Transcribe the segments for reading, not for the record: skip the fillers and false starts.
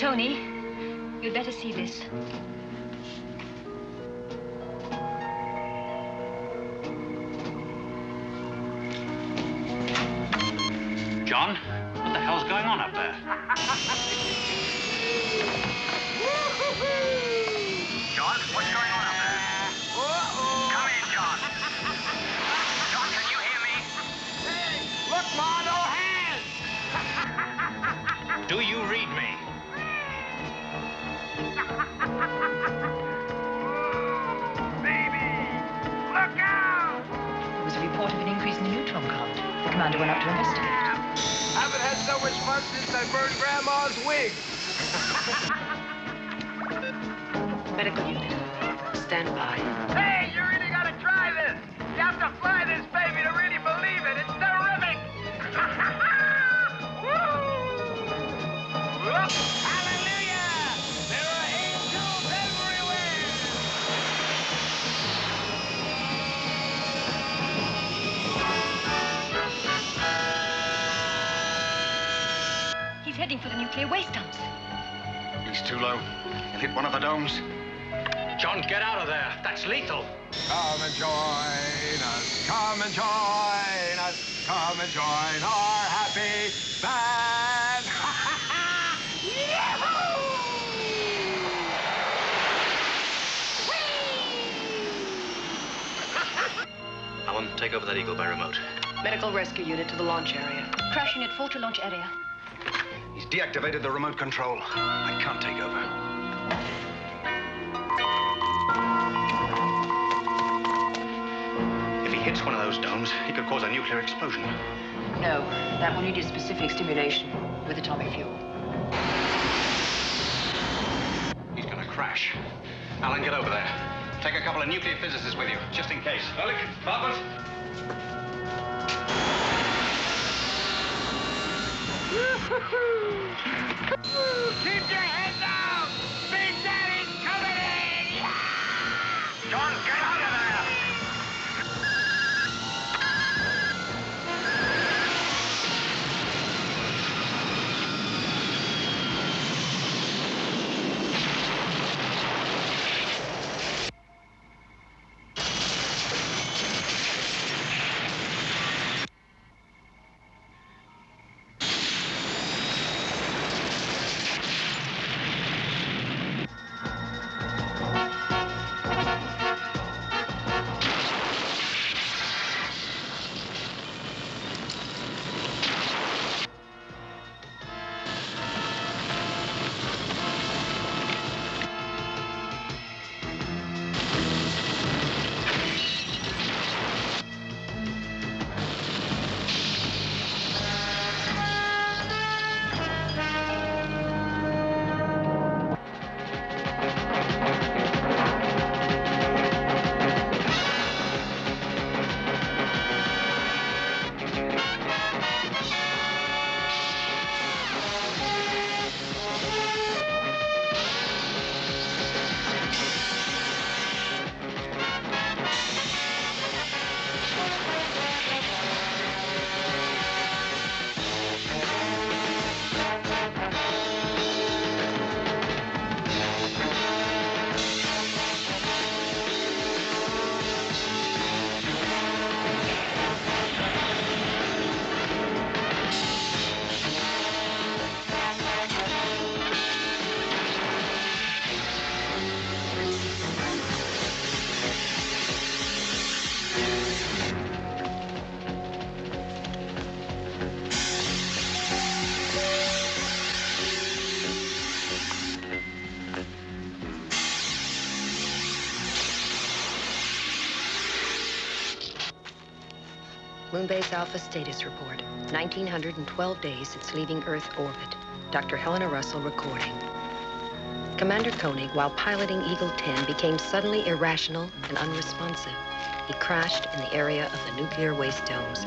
Tony, you'd better see this. John, what the hell's going on up there? John, what's going on up there? Come in, John. John, can you hear me? Hey, look, Ma, no hands! Do you read me? Baby, look out! There was a report of an increase in the neutron count. The commander went up to investigate. Haven't had so much fun since I burned Grandma's wig. Medical unit, stand by. Hey, you really gotta try this. You have to fly this baby to really believe it. It's terrific. Woo! Look, hallelujah! There are angels everywhere. He's heading for the nuclear waste dumps. He's too low. He'll hit one of the domes. John, get out of there. That's lethal. Come and join us. Come and join us. Come and join our happy band. Yahoo! Alan, take over that Eagle by remote. Medical rescue unit to the launch area. Crashing at Forter launch area. He's deactivated the remote control. I can't take over. If he hits one of those domes, he could cause a nuclear explosion. No, that will need a specific stimulation with atomic fuel. He's gonna crash. Alan, get over there. Take a couple of nuclear physicists with you, just in case. Ehrlich, Barbara? Keep your head down! Big Daddy's coming in! Yeah! John, get out of there! Moonbase Alpha status report. 1912 days since leaving Earth orbit. Dr. Helena Russell recording. Commander Koenig, while piloting Eagle 10, became suddenly irrational and unresponsive. He crashed in the area of the nuclear waste domes.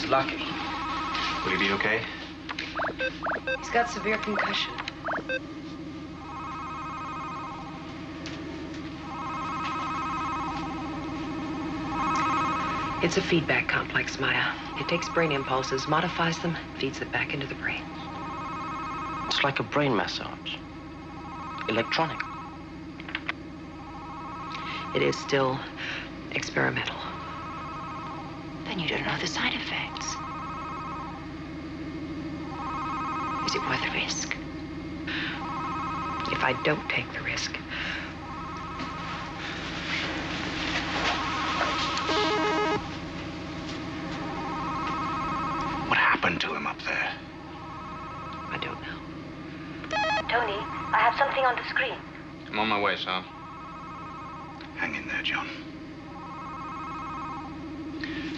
He's lucky. Will he be okay? He's got severe concussion. It's a feedback complex, Maya. It takes brain impulses, modifies them, feeds them back into the brain. It's like a brain massage. Electronic. It is still experimental. Then you don't know the side effects. Is it worth the risk? If I don't take the risk, What happened to him up there? I don't know. Tony, I have something on the screen. I'm on my way, Sal. Hang in there, John.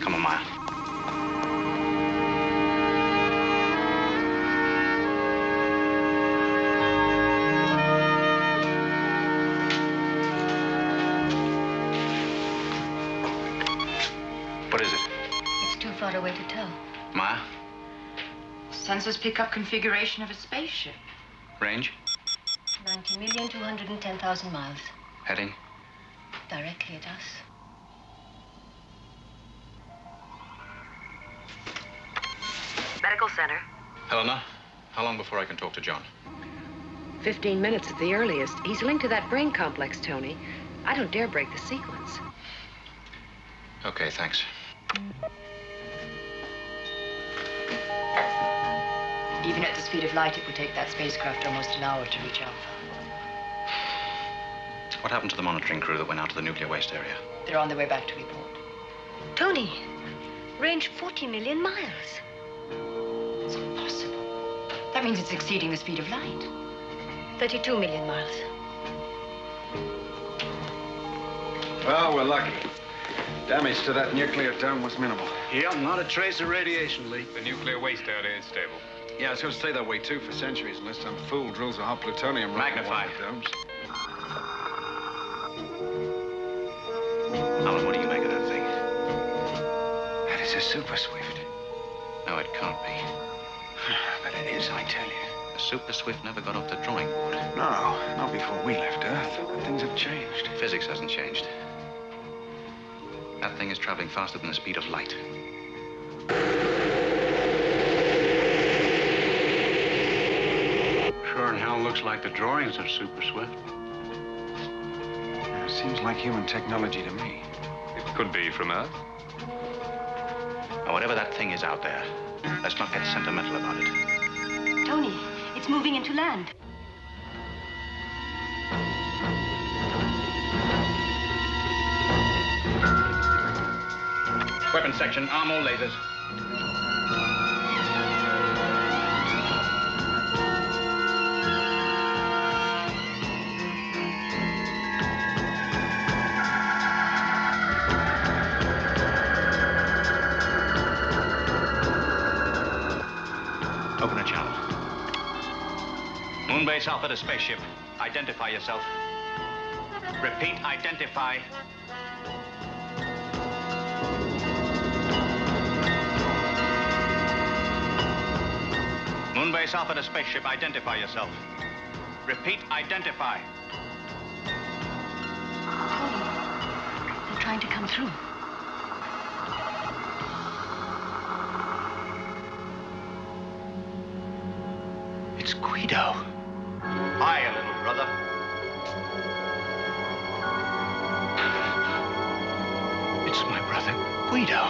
Come on, Maya. What is it? It's too far away to tell. Maya? Sensors pick up configuration of a spaceship. Range? 90,210,000 miles. Heading? Directly at us. Medical center. Helena, how long before I can talk to John? 15 minutes at the earliest. He's linked to that brain complex, Tony. I don't dare break the sequence. Okay, thanks. Even at the speed of light, it would take that spacecraft almost an hour to reach Alpha. What happened to the monitoring crew that went out to the nuclear waste area? They're on their way back to report. Tony, range 40 million miles. It's impossible. That means it's exceeding the speed of light. 32 million miles. Well, we're lucky. Damage to that nuclear dome was minimal. Yeah, not a trace of radiation leak. The nuclear waste area is stable. Yeah, it's going to stay that way, too, for centuries, unless some fool drills a hot plutonium right in one Magnify. of the domes. Alan, what do you make of that thing? That is a super swift. No, it can't be. But it is, I tell you. The Super Swift never got off the drawing board. No, not before we left Earth. Things have changed. Physics hasn't changed. That thing is traveling faster than the speed of light. Sure in hell looks like the drawings of Super Swift. It seems like human technology to me. It could be from Earth. Now, whatever that thing is out there, let's not get sentimental about it. Tony, it's moving into land. Weapons section, arm all lasers. Open a channel. Moonbase Alpha to spaceship. Identify yourself. Repeat, identify. Moonbase Alpha to spaceship. Identify yourself. Repeat, identify. Tony, they're trying to come through. It's Guido. Hiya, little brother. It's my brother, Guido.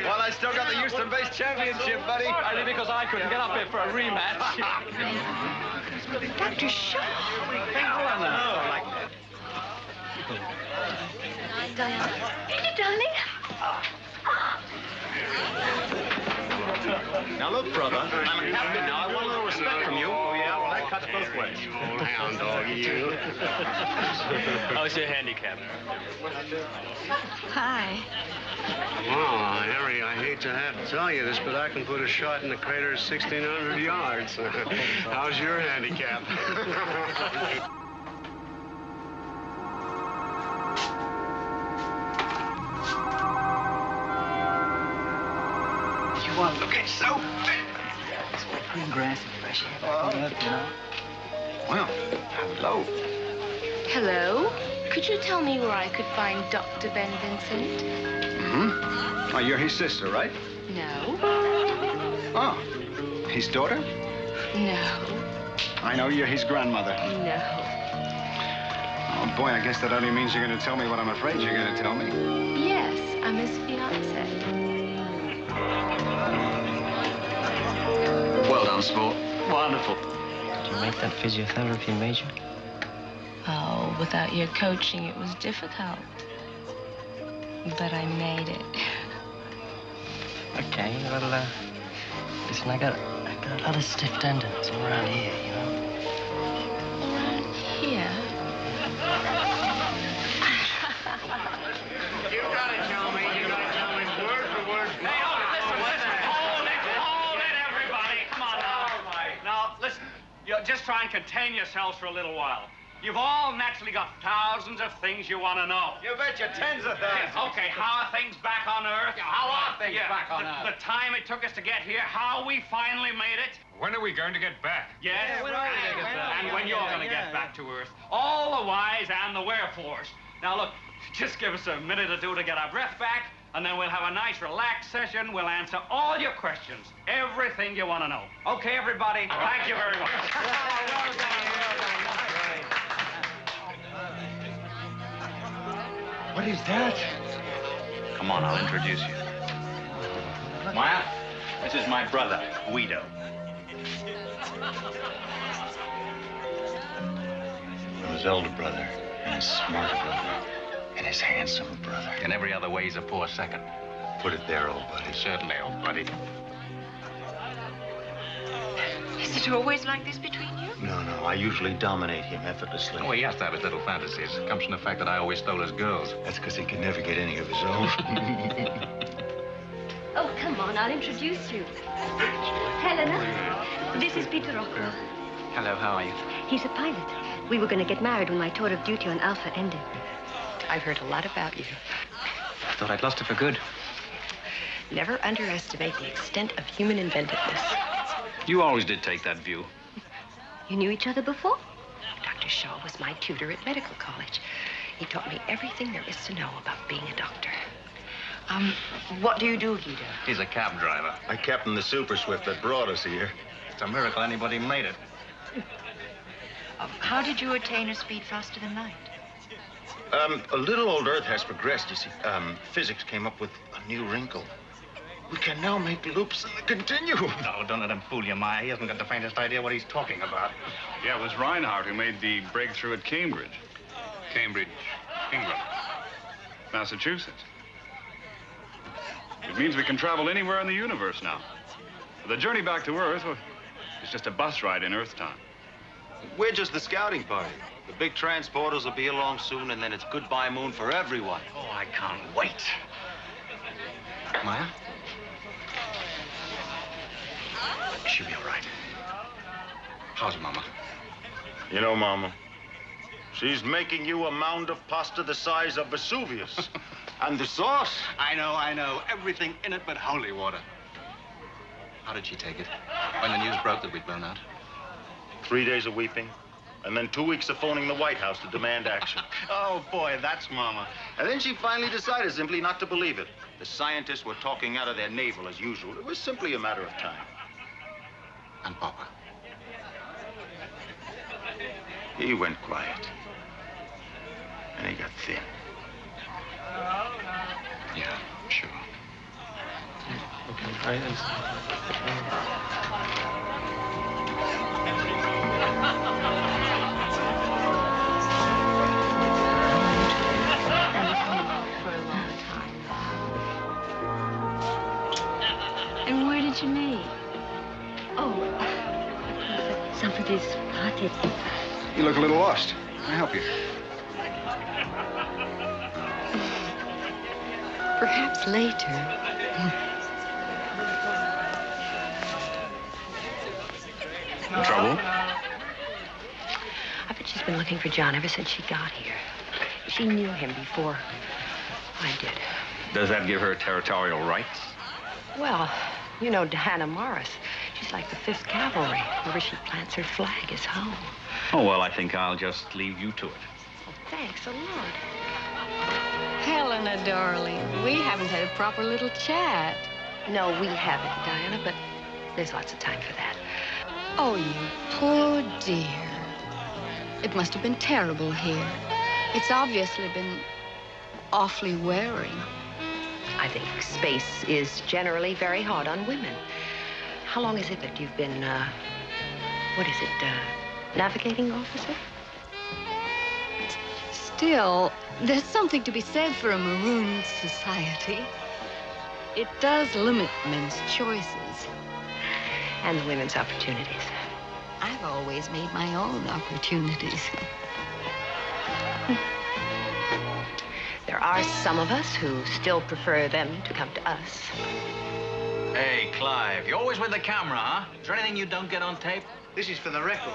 Well, I still got the Houston-based championship, buddy. Only because I couldn't get up here for a rematch. Dr. Shaw. Hey, darling. Now look, brother, I'm a captain now. I want a little respect from you. Oh, yeah? Well, that cuts both ways. Old hound dog, you. How's your handicap? Hi. Well, Harry, I hate to have to tell you this, but I can put a shot in the crater of 1,600 yards. How's your handicap? You want to get so fit? It's pretty grass and fresh air. Well, hello. Hello. Could you tell me where I could find Dr. Ben Vincent? Mm-hmm. Oh, you're his sister, right? No. Oh, his daughter? No. I know you're his grandmother. No. Oh, boy, I guess that only means you're going to tell me what I'm afraid you're going to tell me. Yes, I'm his fiancée. Well done, sport. Wonderful. Did you make that physiotherapy major? Oh, without your coaching, it was difficult. But I made it. Okay, well, listen, I got a lot of stiff tendons all around here, you know? Around here? You gotta tell me word for word. Hey, hold it, everybody. Come on now. Now, listen, you just try and contain yourselves for a little while. You've all naturally got thousands of things you want to know. You bet you tens of thousands. Okay, how are things back on Earth? Yeah, how are things back on the Earth? time it took us to get here, how we finally made it. When are we going to get back? Yes, and when you're going to get back to Earth. All the whys and the wherefores. Now, look, just give us a minute or two to get our breath back, and then we'll have a nice, relaxed session. We'll answer all your questions, everything you want to know. Okay, everybody, thank you very much. What is that? Come on, I'll introduce you. Maya, this is my brother, Guido. His elder brother, and his smart brother, and his handsome brother. In every other way, he's a poor second. Put it there, old buddy. Certainly, old buddy. Is it always like this between you? No, I usually dominate him effortlessly. Oh, he has to have his little fantasies. It comes from the fact that I always stole his girls. That's because he can never get any of his own. Oh, come on, I'll introduce you. Helena, this is Peter Rockwell. Hello, how are you? He's a pilot. We were going to get married when my tour of duty on Alpha ended. I've heard a lot about you. I thought I'd lost it for good. Never underestimate the extent of human inventiveness. You always did take that view. You knew each other before? Dr. Shaw was my tutor at medical college. He taught me everything there is to know about being a doctor. What do you do, Guido? He's a cab driver. I captained the Super Swift that brought us here. It's a miracle anybody made it. How did you attain a speed faster than light? A little old Earth has progressed, you see. Physics came up with a new wrinkle. We can now make loops in the continuum. No, don't let him fool you, Maya. He hasn't got the faintest idea what he's talking about. Yeah, it was Reinhardt who made the breakthrough at Cambridge. Cambridge, England. Massachusetts. It means we can travel anywhere in the universe now. The journey back to Earth, well, it's just a bus ride in Earth time. We're just the scouting party. The big transporters will be along soon, and then it's goodbye moon for everyone. Oh, I can't wait. Maya? She'll be all right. How's Mama? You know, Mama, she's making you a mound of pasta the size of Vesuvius. And the sauce. I know. Everything in it but holy water. How did she take it? When the news broke that we'd blown out? 3 days of weeping, and then 2 weeks of phoning the White House to demand action. Oh, boy, that's Mama. And then she finally decided simply not to believe it. The scientists were talking out of their navel as usual. It was simply a matter of time. And Papa? He went quiet. And he got thin. Yeah, sure. Okay, Somebody's spotted. You look a little lost. Can I help you? Perhaps later. Trouble? I bet she's been looking for John ever since she got here. She knew him before I did. Does that give her territorial rights? Well, you know Diana Morris. She's like the 5th Cavalry. Wherever she plants her flag is home. Oh, well, I think I'll just leave you to it. Well, thanks a lot. Helena, darling, we haven't had a proper little chat. No, we haven't, Diana, but there's lots of time for that. Oh, you poor dear. It must have been terrible here. It's obviously been awfully wearing. I think space is generally very hard on women. How long is it that you've been, navigating officer? Still, there's something to be said for a marooned society. It does limit men's choices. And the women's opportunities. I've always made my own opportunities. There are some of us who still prefer them to come to us. Hey, Clive, you're always with the camera, huh? Is there anything you don't get on tape? This is for the record.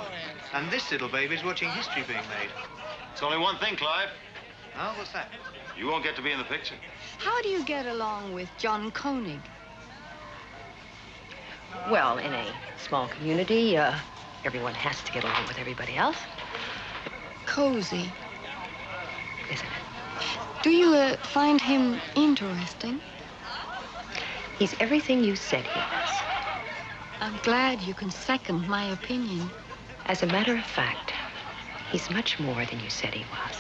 And this little baby's watching history being made. It's only one thing, Clive. Oh, what's that? You won't get to be in the picture. How do you get along with John Koenig? Well, in a small community, everyone has to get along with everybody else. Cozy. Isn't it? Do you find him interesting? He's everything you said he was. I'm glad you can second my opinion. As a matter of fact, he's much more than you said he was.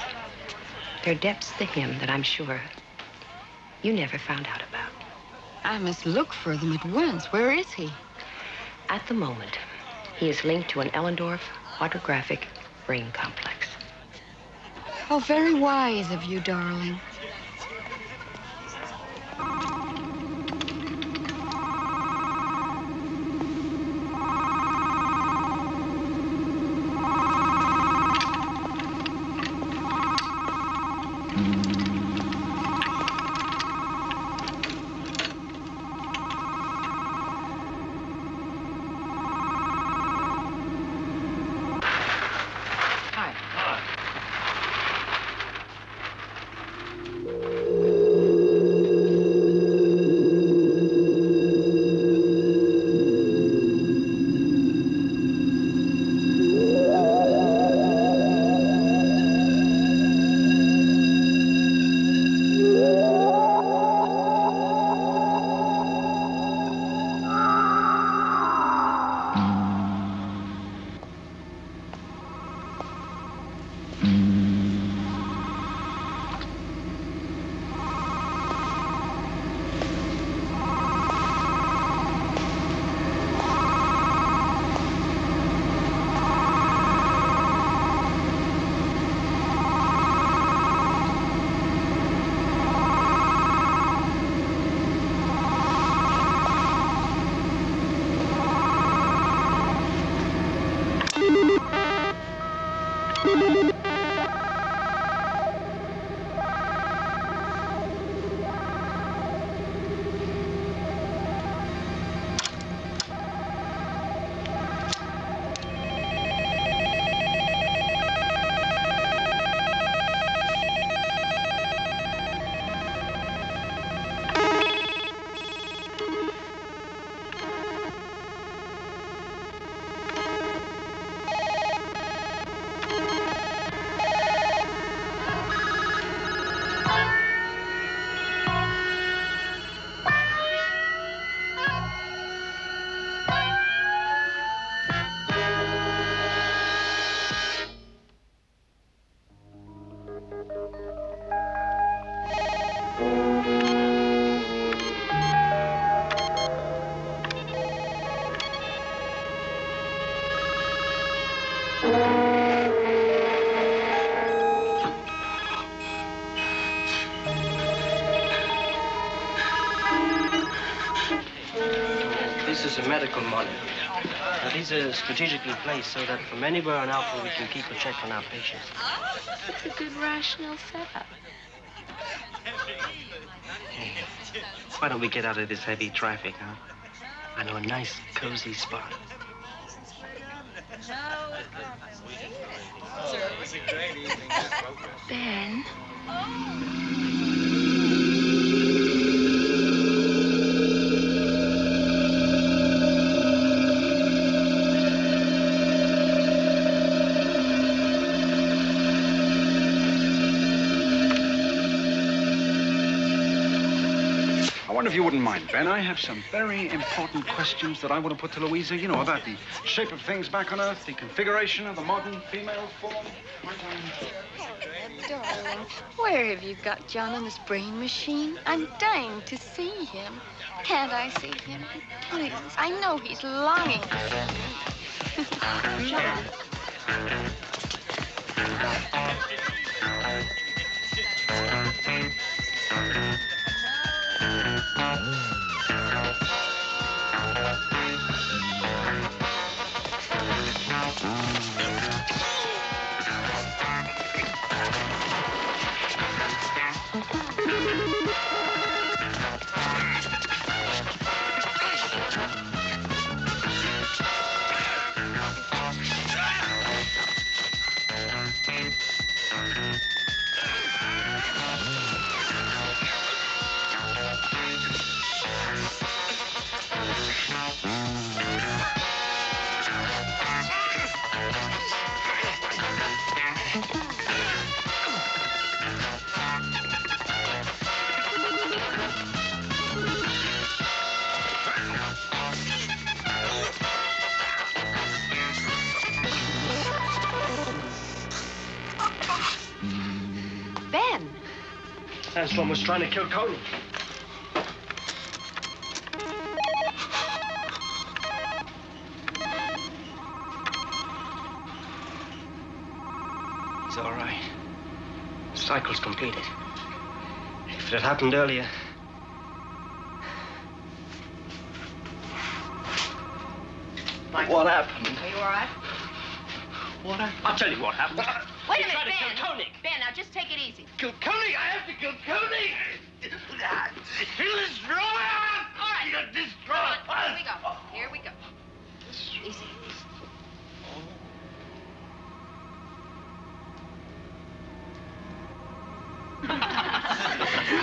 There are depths to him that I'm sure you never found out about. I must look for them at once. Where is he? At the moment, he is linked to an Ellendorf autographic brain complex. How very wise of you, darling. This is a medical monitor. Now, these are strategically placed so that from anywhere on Alpha we can keep a check on our patients. It's a good rational setup. Hey, why don't we get out of this heavy traffic, huh? I know a nice, cozy spot. Ben? I wonder if you wouldn't mind, Ben. I have some very important questions that I want to put to Louisa, you know, about the shape of things back on Earth, the configuration of the modern female form. Darling, where have you got John on this brain machine? I'm dying to see him. Can't I see him? Please, I know he's longing to see me. John. Sandstorm was trying to kill Cody. He's all right. The cycle's completed. If it had happened earlier... What happened? Are you all right? What happened? I'll tell you what happened. Wait a minute, tried to Ben. kill Koenig. Ben, now just take it easy. Kill Koenig! I have to kill Koenig! He'll destroy us! All right. He'll destroy us! Here we go. Easy.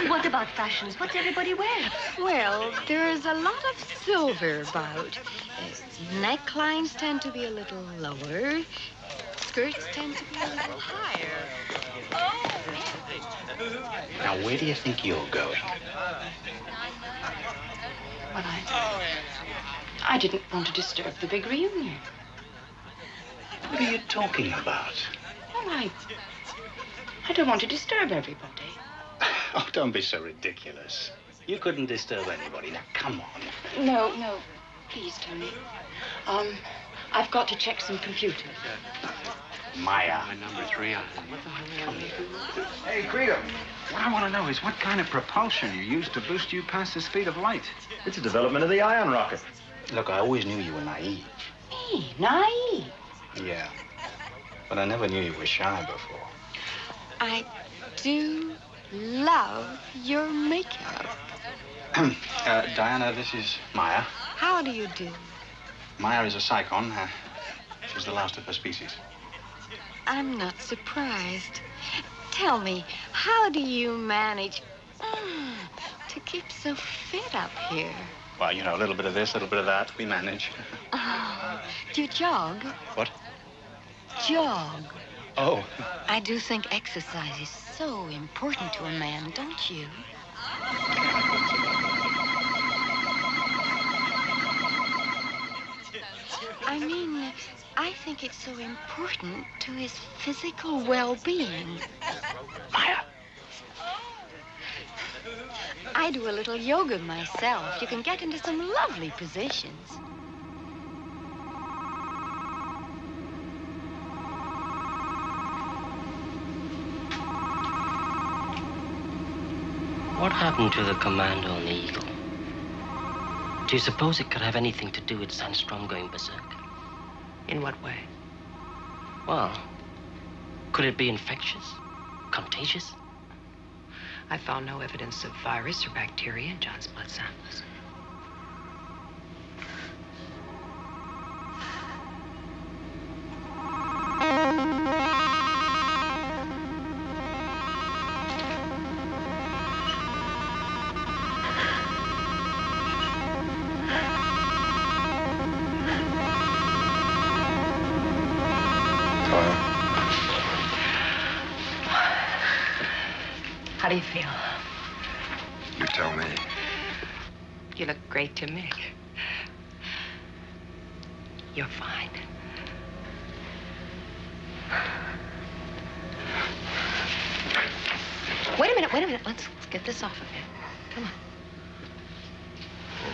What about fashions? What's everybody wearing? Well, there's a lot of silver about. Necklines tend to be a little lower. Skirts tend to be a little higher. Now, where do you think you're going? Well, I didn't want to disturb the big reunion. What are you talking about? Well, I don't want to disturb everybody. Oh, don't be so ridiculous. You couldn't disturb anybody. Now, come on. No, please, Tony. I've got to check some computers. Maya. My number 3 on. Come here. Hey, Credo, what I want to know is what kind of propulsion you use to boost you past the speed of light. It's a development of the ion rocket. Look, I always knew you were naive. Me? Naive? Yeah. But I never knew you were shy before. I do love your makeup. Diana, this is Maya. How do you do? Maya is a psychon. She's the last of her species. I'm not surprised. Tell me, how do you manage to keep so fit up here? Well, you know, a little bit of this, a little bit of that. We manage. Do you jog? What? Jog. Oh. I do think exercise is so important to a man, don't you? I mean, I think it's so important to his physical well-being. Maya. I do a little yoga myself. You can get into some lovely positions. What happened to the commando on the Eagle? Do you suppose it could have anything to do with Sandstrom going berserk? In what way? Well, could it be infectious? Contagious? I found no evidence of virus or bacteria in John's blood samples. How do you feel? You tell me. You look great to me. You're fine. Wait a minute. Let's get this off of you. Come on.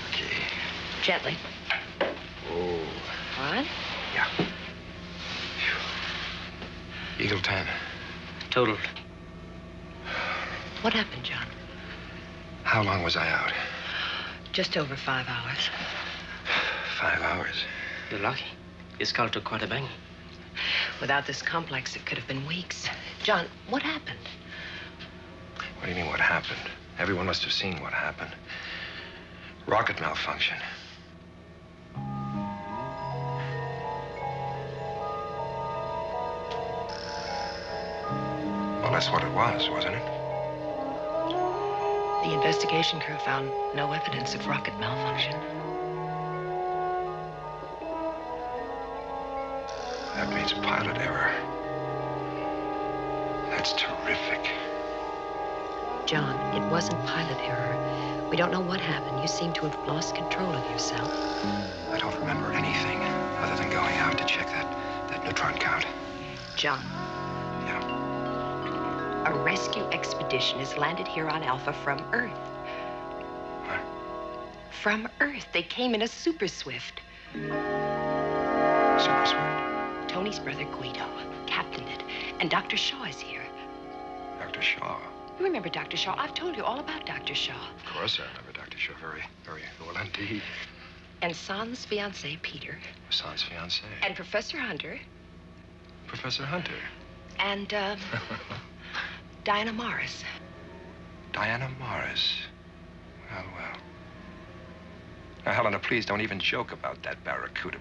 Okay. Gently. Oh. On. Yeah. Eagle 10. Total. What happened, John? How long was I out? Just over 5 hours. 5 hours. You're lucky. Your skull took quite a bang. Without this complex, it could have been weeks. John, what happened? What do you mean, what happened? Everyone must have seen what happened. Rocket malfunction. Well, that's what it was, wasn't it? The investigation crew found no evidence of rocket malfunction. That means pilot error. That's terrific. John, it wasn't pilot error. We don't know what happened. You seem to have lost control of yourself. I don't remember anything other than going out to check that neutron count. John. Yeah. A rescue expedition has landed here on Alpha from Earth. What? From Earth. They came in a super swift. Super swift? Tony's brother Guido captained it. And Dr. Shaw is here. Dr. Shaw? You remember Dr. Shaw? I've told you all about Dr. Shaw. Of course I remember Dr. Shaw very, very well indeed. And San's fiancé, Peter. San's fiancé. And Professor Hunter. Professor Hunter. And, Diana Morris. Diana Morris. Well, well. Now, Helena, please don't even joke about that barracuda.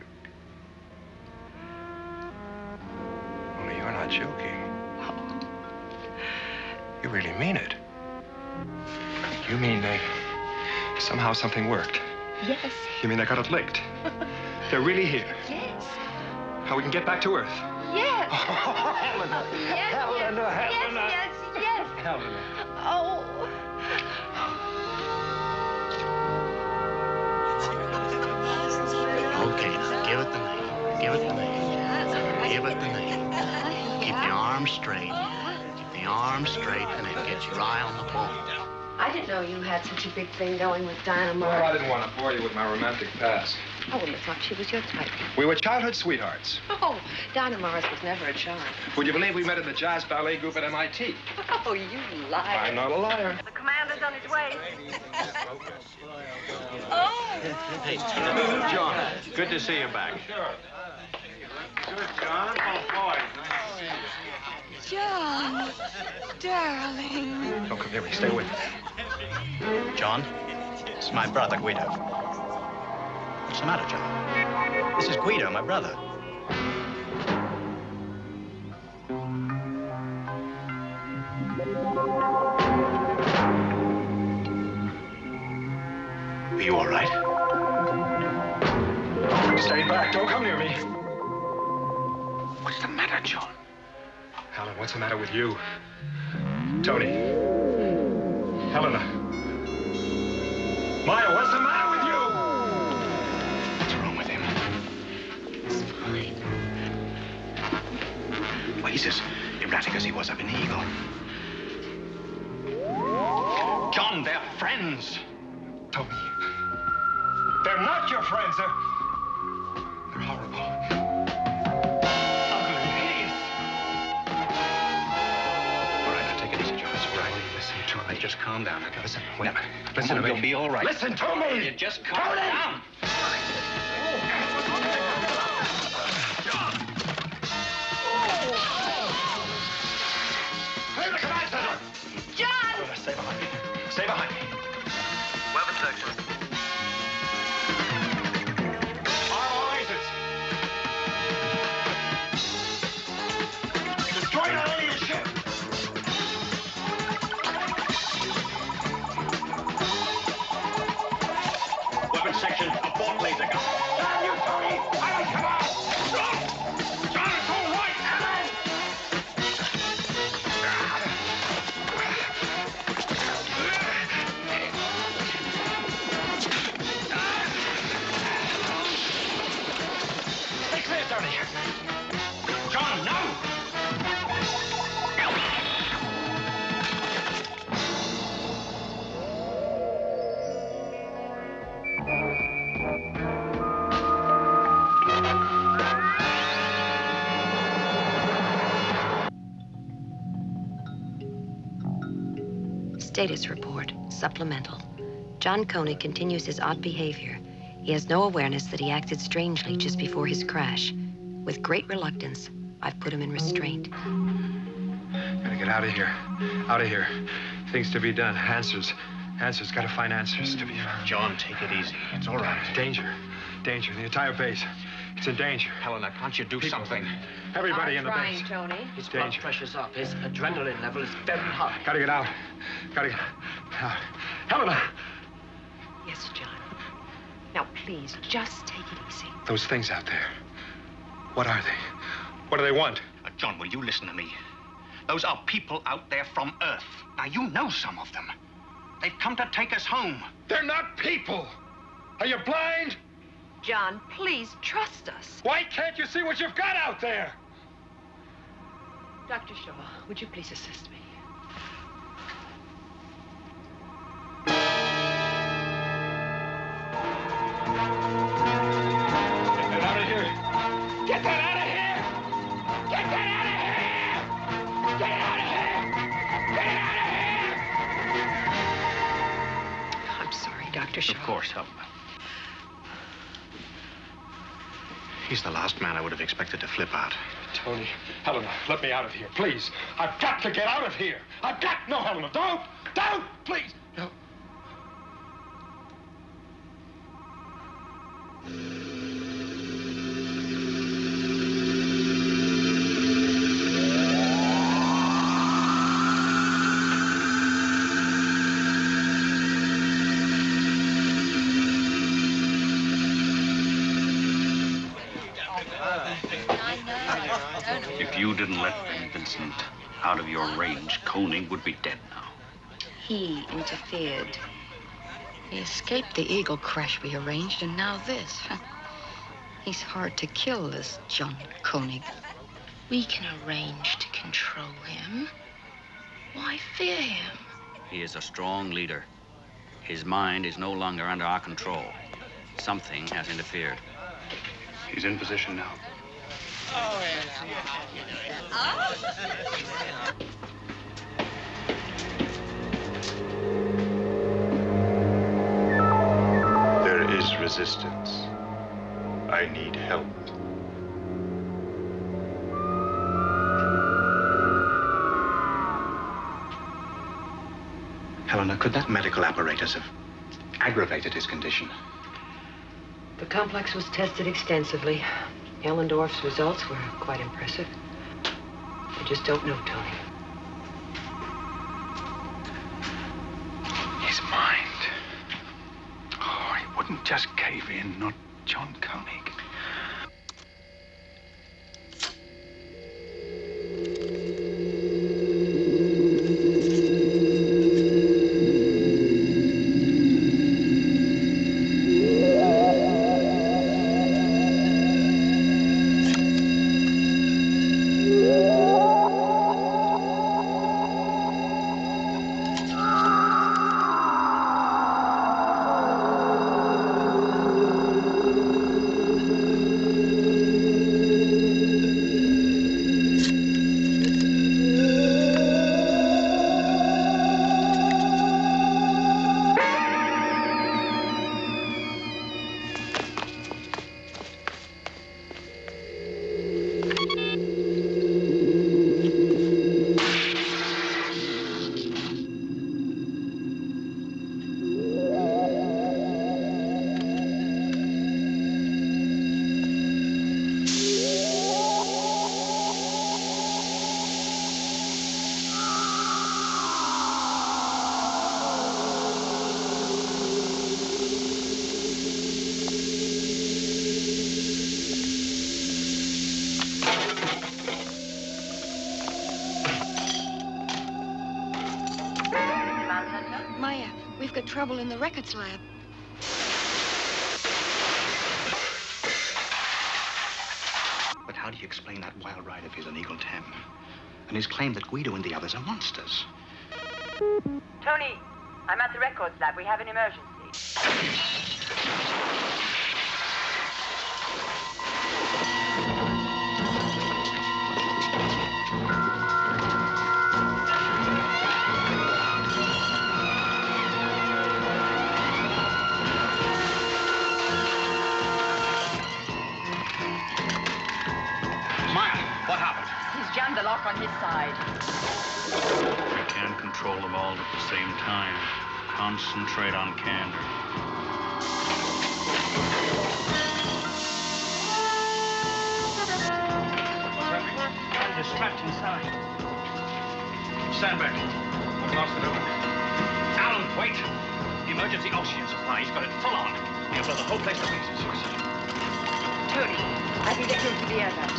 Only you're not joking. You really mean it. You mean somehow something worked? Yes. You mean I got it licked? They're really here? Yes. How we can get back to Earth? Yes. Helena. Yes, Helena, yes, Helena. yes. Helena. Oh. Okay, now, give it the name. Give it the name. Give it the name. Keep the arms straight. Keep the arms straight, and then get your eye on the ball. I didn't know you had such a big thing going with Diana Morris. Well, I didn't want to bore you with my romantic past. I wouldn't have thought she was your type. We were childhood sweethearts. Oh, Diana Morris was never a child. Would you believe we met in the jazz ballet group at MIT? Oh, you liar. I'm not a liar. The commander's on his way. Hey, John, good to see you back. Good, John. Oh, boy. John, darling. Oh, come here. Stay with me. John, this is my brother, Guido. What's the matter, John? This is Guido, my brother. Are you all right? Stay back. Don't come near me. What's the matter, John? Helen, what's the matter with you? Tony. Helena. Maya, what's the matter with you? What's wrong with him? It's fine. Well, he's as erratic as he was up in the Eagle. John, they're friends. Tony. They're not your friends. They're horrible. Ugly. Hideous. All right, now take it easy, John. It's all right. Listen to me. Just calm down. Okay, listen. Wait a minute. Listen to me. You'll be all right. Listen to me. You just calm down. out of here. John, no! Status report, supplemental. John Koenig continues his odd behavior. He has no awareness that he acted strangely just before his crash. With great reluctance, I've put him in restraint. Gotta get out of here. Out of here. Things to be done. Answers. Answers. Gotta find answers to be found. John, take it easy. It's all right. Danger. Danger. The entire base. It's in danger. Helena, can't you do something? Everybody in the trying, base. Tony. His blood Danger. pressure's up. His adrenaline level is very high. Gotta get out. Gotta get out. Helena! Yes, John. Now, please, just take it easy. Those things out there. What are they? What do they want? John, will you listen to me? Those are people out there from Earth. Now, you know some of them. They've come to take us home. They're not people! Are you blind? John, please trust us. Why can't you see what you've got out there? Dr. Shaw, would you please assist me? Get that out of here! Get that out of here! Get that out of here! Get it out of here! Get it out of here! I'm sorry, Dr. Shaw. Of course, help. He's the last man I would have expected to flip out. Tony, Helena, let me out of here, please. I've got to get out of here. I've got... No, Helena, don't! Don't! Please! No. If you didn't let Ben Vincent out of your range, Koenig would be dead now. He interfered. He escaped the Eagle crash we arranged, and now this. He's hard to kill, this John Koenig. We can arrange to control him. Why fear him? He is a strong leader. His mind is no longer under our control. Something has interfered. He's in position now. There is resistance. I need help. Helena, could that medical apparatus have aggravated his condition? The complex was tested extensively. Ellendorf's results were quite impressive. I just don't know, Tony. His mind. Oh, he wouldn't just cave in, not John Koenig. Maya, we've got trouble in the records lab. But how do you explain that wild ride of his on Eagle 10? And his claim that Guido and the others are monsters? Tony, I'm at the records lab. We have an emergency. Jammed the lock on his side. We can't control them all at the same time. Concentrate on candor. What's happening? They're strapped inside. Stand back. I've lost it over. Alan, wait. The emergency oxygen supply. He's got it full on. He'll blow the whole place to pieces. Tony, I can get you through the air vent.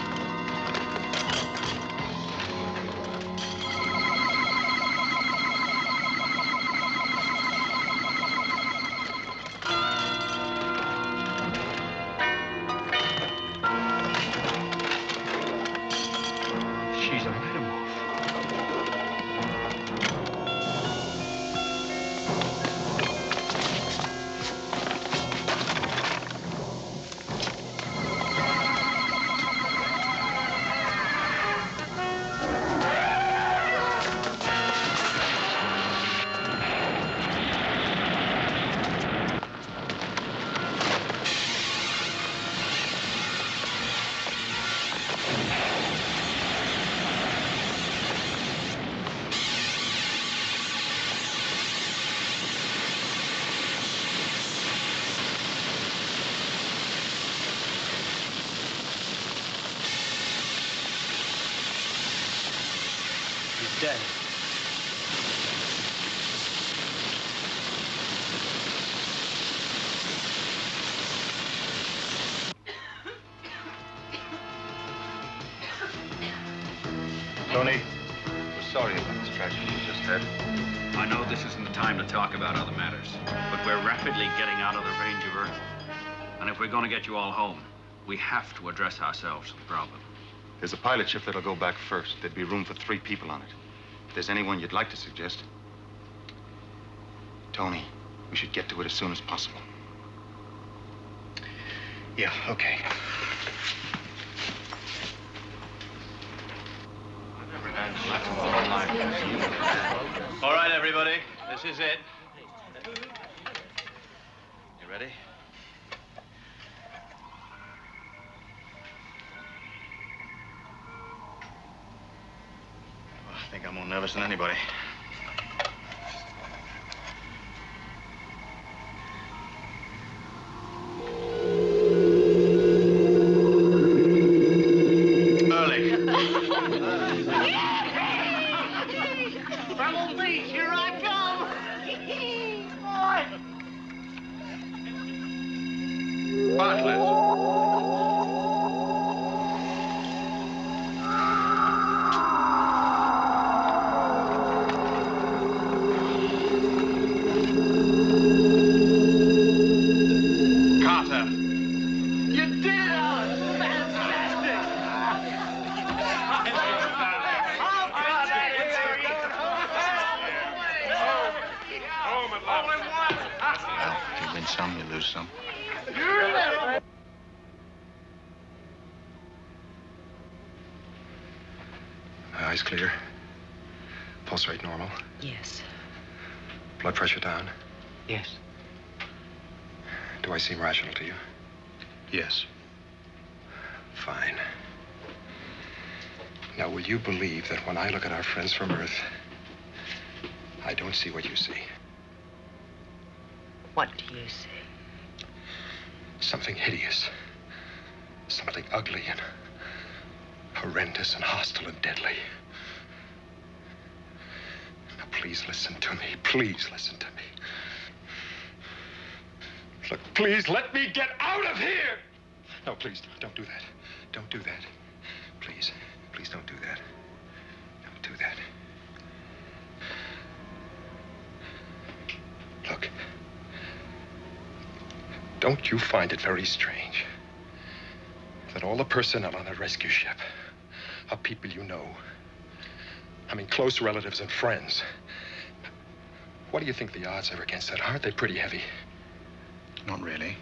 Dead. Tony, we're sorry about this tragedy you just had. I know this isn't the time to talk about other matters, but we're rapidly getting out of the range of Earth. And if we're going to get you all home, we have to address ourselves to the problem. There's a pilot ship that'll go back first. There'd be room for 3 people on it. If there's anyone you'd like to suggest. Tony, we should get to it as soon as possible. Yeah, okay. All right, everybody. This is it. You ready? I think I'm more nervous than anybody. Rebel Beach, here I come! Bartlett. Some, you lose some. Eyes clear. Pulse rate normal. Yes. Blood pressure down. Yes. Do I seem rational to you? Yes. Fine. Now, will you believe that when I look at our friends from Earth, I don't see what you see? What do you see? Something hideous. Something ugly and horrendous and hostile and deadly. Now, please listen to me. Please listen to me. Look, please let me get out of here! No, please, don't do that. Don't do that. Please, please don't do that. Don't do that. Look. Don't you find it very strange that that all the personnel on that rescue ship are people you know. I mean, close relatives and friends. What do you think the odds are against that? Aren't they pretty heavy? Not really.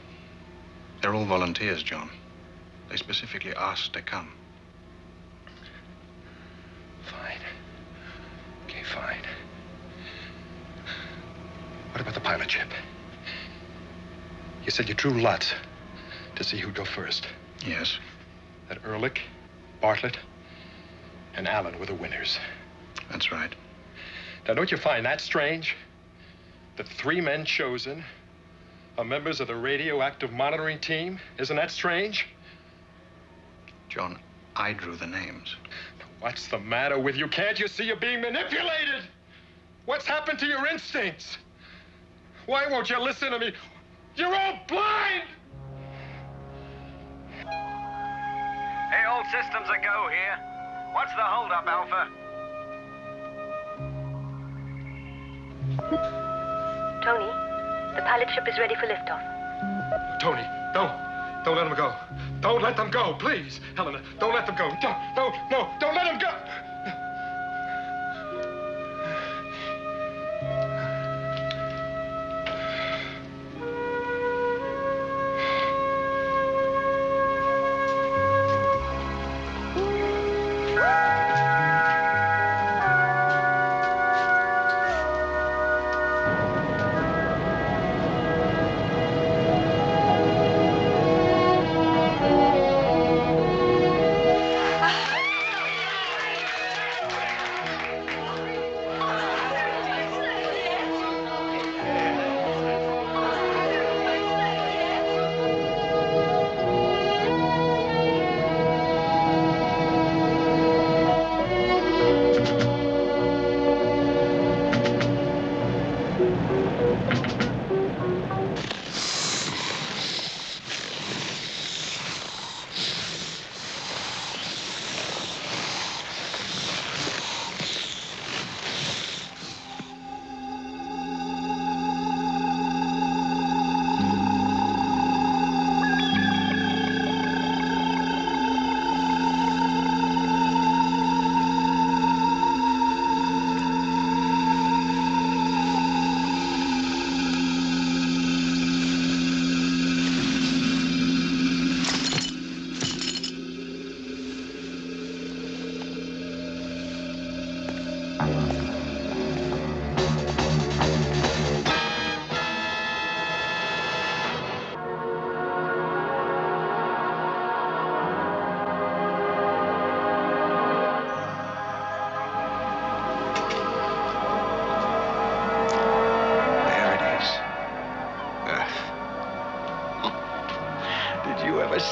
They're all volunteers, John. They specifically asked to come. Fine. Okay, fine. What about the pilot ship? You said you drew lots to see who'd go first. Yes. That Ehrlich, Bartlett, and Allen were the winners. That's right. Now, don't you find that strange? That 3 men chosen are members of the radioactive monitoring team? Isn't that strange? John, I drew the names. What's the matter with you? Can't you see you're being manipulated? What's happened to your instincts? Why won't you listen to me? You're all blind! Hey, all systems a go here. What's the holdup, Alpha? Tony, the pilot ship is ready for liftoff. Tony, don't let them go. Don't let them go, please. Helena, don't let them go. Don't let them go.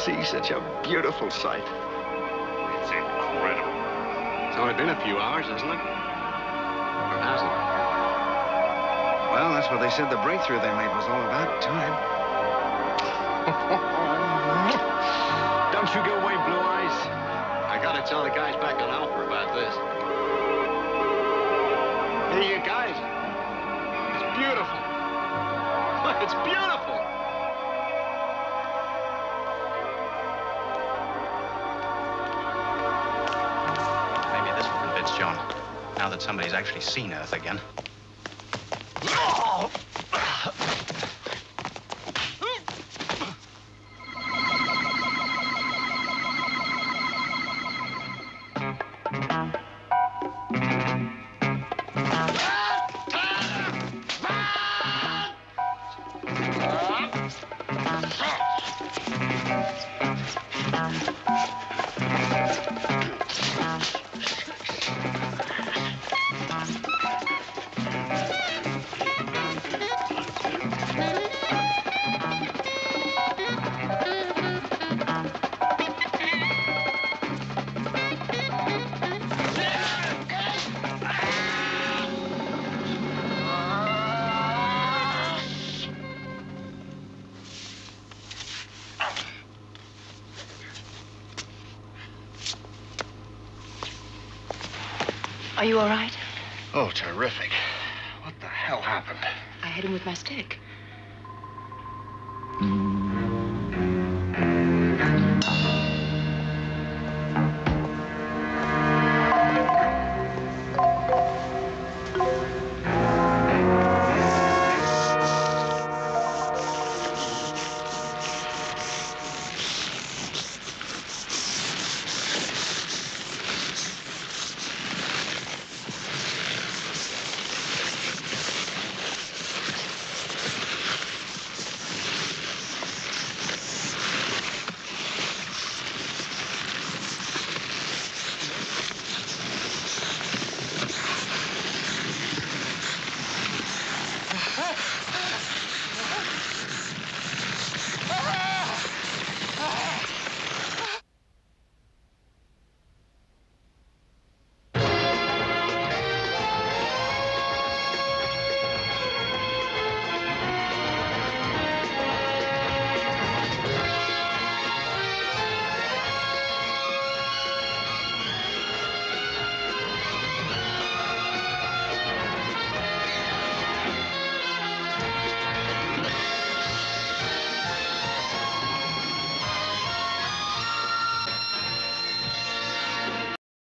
See such a beautiful sight. It's incredible. It's only been a few hours, hasn't it? Or hasn't it? Well, that's what they said the breakthrough they made was all about. Time. Don't you go away, Blue Eyes. I gotta tell the guys back on Alpha about this. Hey, you guys. It's beautiful. It's beautiful. John, now that somebody's actually seen Earth again. Are you all right? Oh, terrific. What the hell happened? I hit him with my stick.